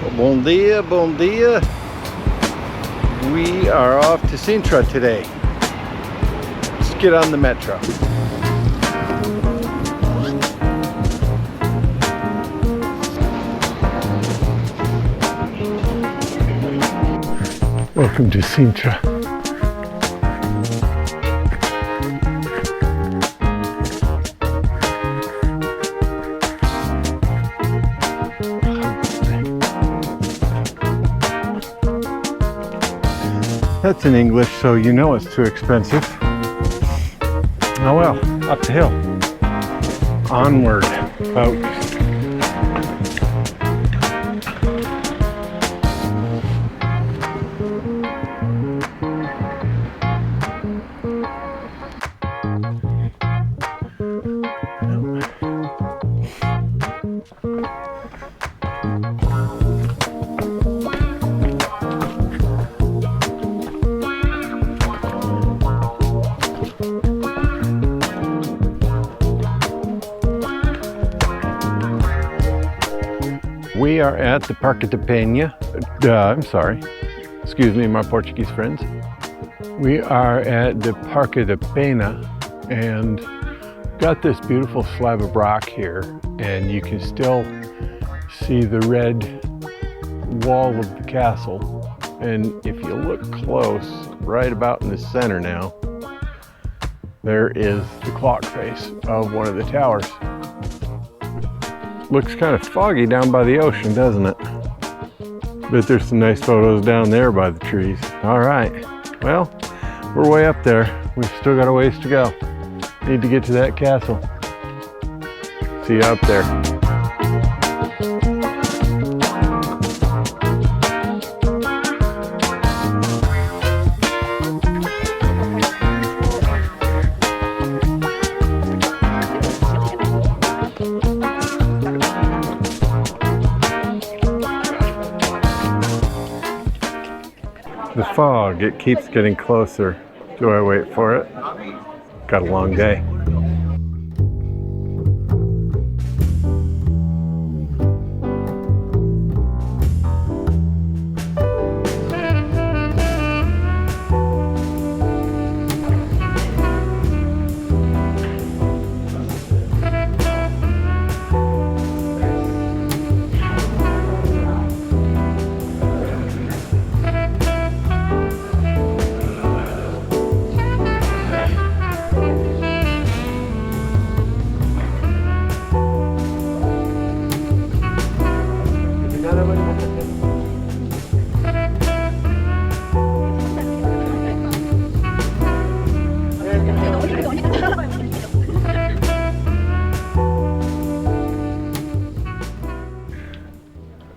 Bon dia, bon dia. We are off to Sintra today. Let's get on the metro. Welcome to Sintra. That's in English, so you know it's too expensive. Oh well, up the hill. Onward, folks. We are at the Parque da Pena. I'm sorry. Excuse me, my Portuguese friends. We are at the Parque da Pena and got this beautiful slab of rock here, and you can still see the red wall of the castle. And if you look close, right about in the center now, there is the clock face of one of the towers. Looks kind of foggy down by the ocean, doesn't it? But there's some nice photos down there by the trees. All right, well, we're way up there. We've still got a ways to go. Need to get to that castle. See you up there. The fog, it keeps getting closer. Do I wait for it? Got a long day.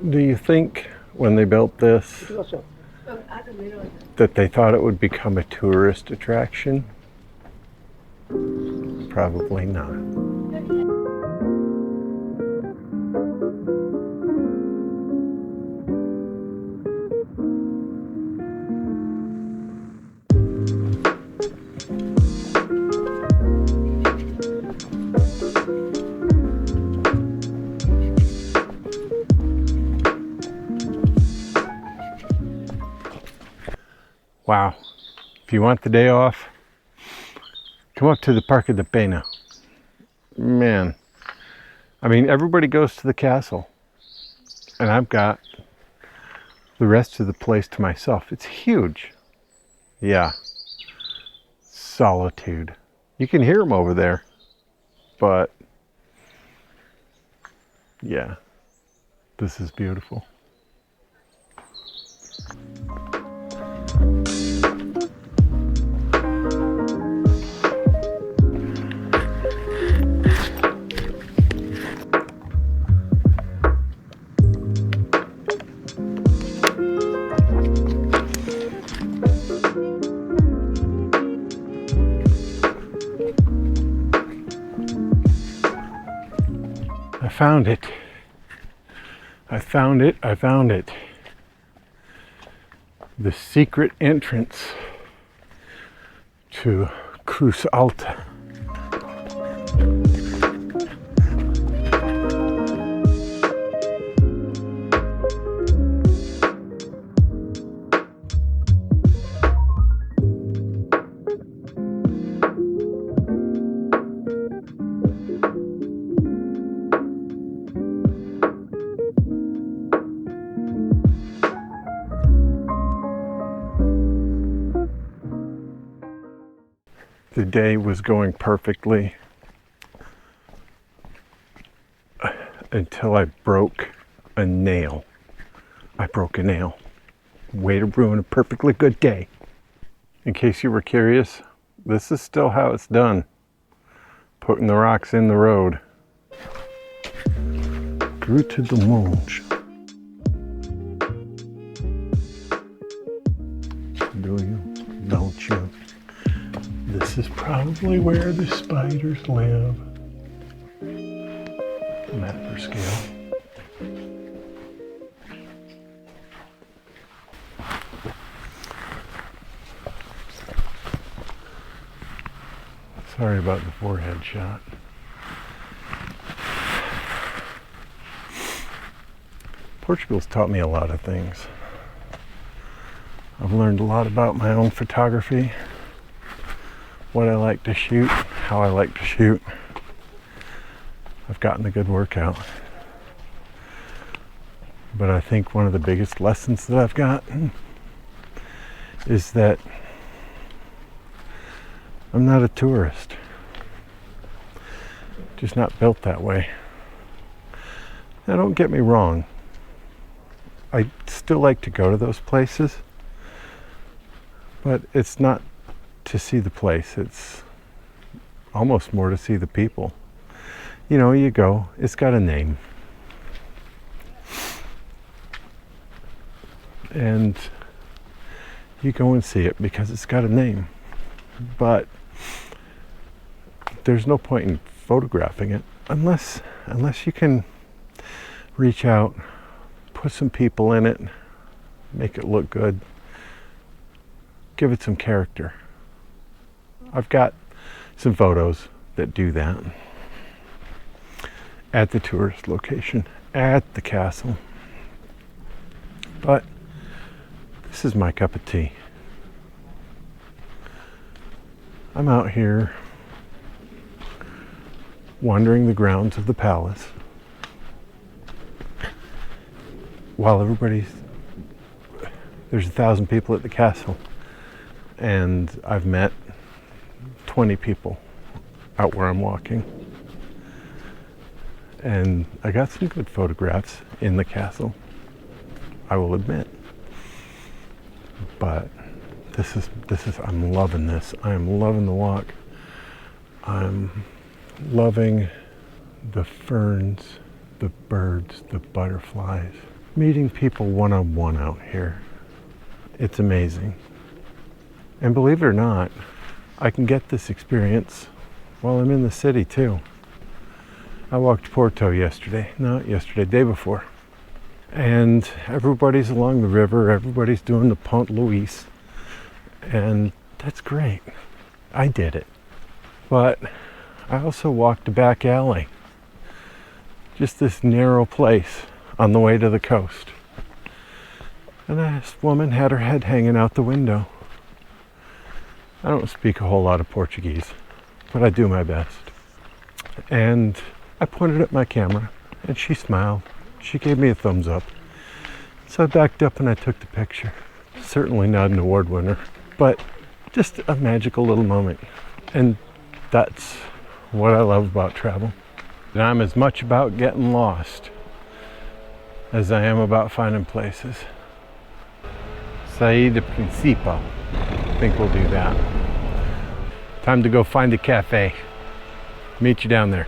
Do you think when they built this that they thought it would become a tourist attraction? Probably not. Wow, if you want the day off, come up to the Parque da Pena. Man, I mean, everybody goes to the castle, and I've got the rest of the place to myself. It's huge. Yeah, solitude. You can hear them over there, but yeah, this is beautiful. I found it. I found it. I found it. The secret entrance to Cruz Alta. The day was going perfectly until I broke a nail. I broke a nail. Way to ruin a perfectly good day. In case you were curious, this is still how it's done. Putting the rocks in the road. Route de Monge. Do you? Don't you? This is probably where the spiders live. Map for scale. Sorry about the forehead shot. Portugal's taught me a lot of things. I've learned a lot about my own photography, what I like to shoot, how I like to shoot. I've gotten a good workout. But I think one of the biggest lessons that I've gotten is that I'm not a tourist. Just not built that way. Now don't get me wrong. I still like to go to those places, but it's not to see the place. It's almost more to see the people. You know, you go, it's got a name. And you go and see it because it's got a name. But there's no point in photographing it unless you can reach out, put some people in it, make it look good, give it some character. I've got some photos that do that at the tourist location, at the castle. But this is my cup of tea. I'm out here wandering the grounds of the palace while there's 1,000 people at the castle, and I've met 20 people out where I'm walking, and I got some good photographs in the castle, I will admit. But this is I'm loving this. I'm loving the walk. I'm loving the ferns, the birds, the butterflies. Meeting people one-on-one out here. It's amazing. And believe it or not, I can get this experience while I'm in the city too. I walked Porto day before. And everybody's along the river, everybody's doing the Pont Luís. And that's great. I did it. But I also walked a back alley. Just this narrow place on the way to the coast. And this woman had her head hanging out the window. I don't speak a whole lot of Portuguese, but I do my best. And I pointed at my camera and she smiled. She gave me a thumbs up. So I backed up and I took the picture. Certainly not an award winner, but just a magical little moment. And that's what I love about travel. And I'm as much about getting lost as I am about finding places. Saída principal. I think we'll do that. Time to go find a cafe. Meet you down there.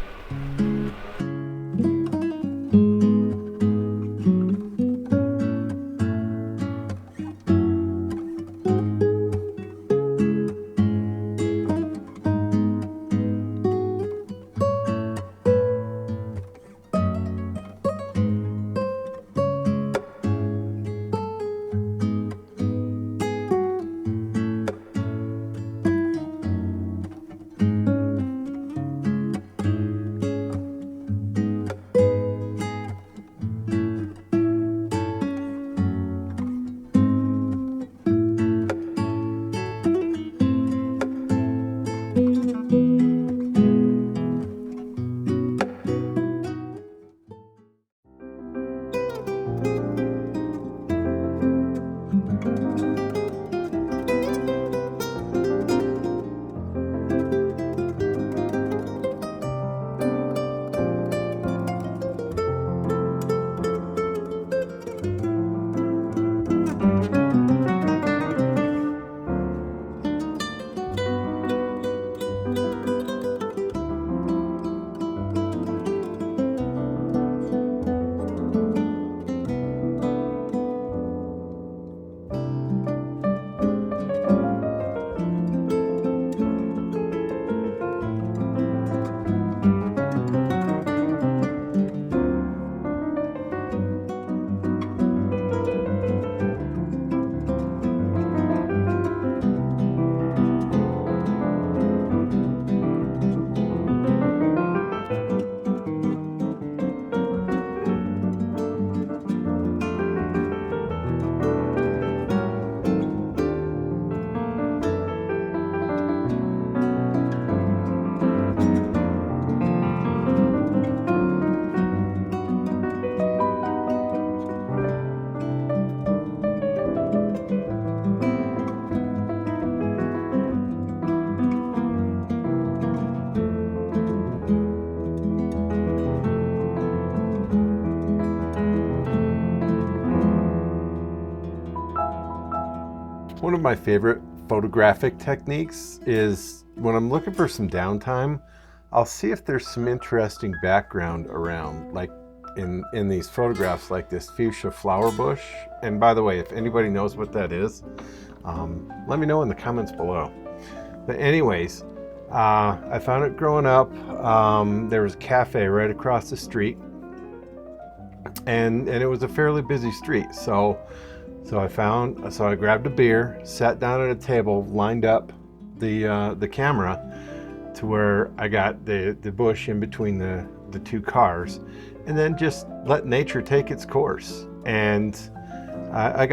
One of my favorite photographic techniques is when I'm looking for some downtime, I'll see if there's some interesting background around, like in these photographs, like this fuchsia flower bush. And by the way, if anybody knows what that is, let me know in the comments below. But anyways, I found it growing up. There was a cafe right across the street, and it was a fairly busy street. So I grabbed a beer, sat down at a table, lined up the camera to where I got the bush in between the two cars, and then just let nature take its course. And I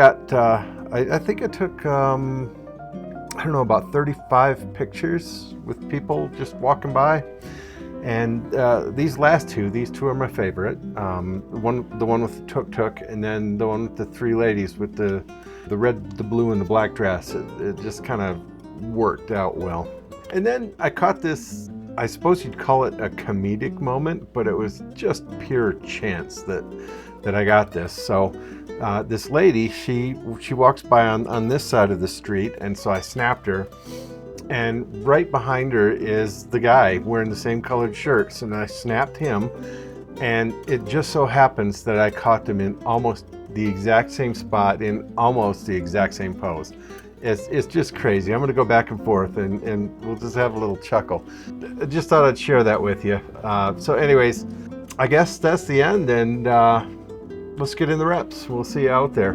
think I took I don't know, about 35 pictures with people just walking by. And these two are my favorite. The one with the tuk-tuk, and then the one with the three ladies with the red, the blue, and the black dress. It just kind of worked out well. And then I caught this, I suppose you'd call it a comedic moment, but it was just pure chance that I got this. So this lady, she walks by on this side of the street, and so I snapped her. And right behind her is the guy wearing the same colored shirts, and I snapped him. And it just so happens that I caught them in almost the exact same spot in almost the exact same pose. It's just crazy. I'm gonna go back and forth, and we'll just have a little chuckle. I just thought I'd share that with you. So anyways, I guess that's the end, and let's get in the reps. We'll see you out there.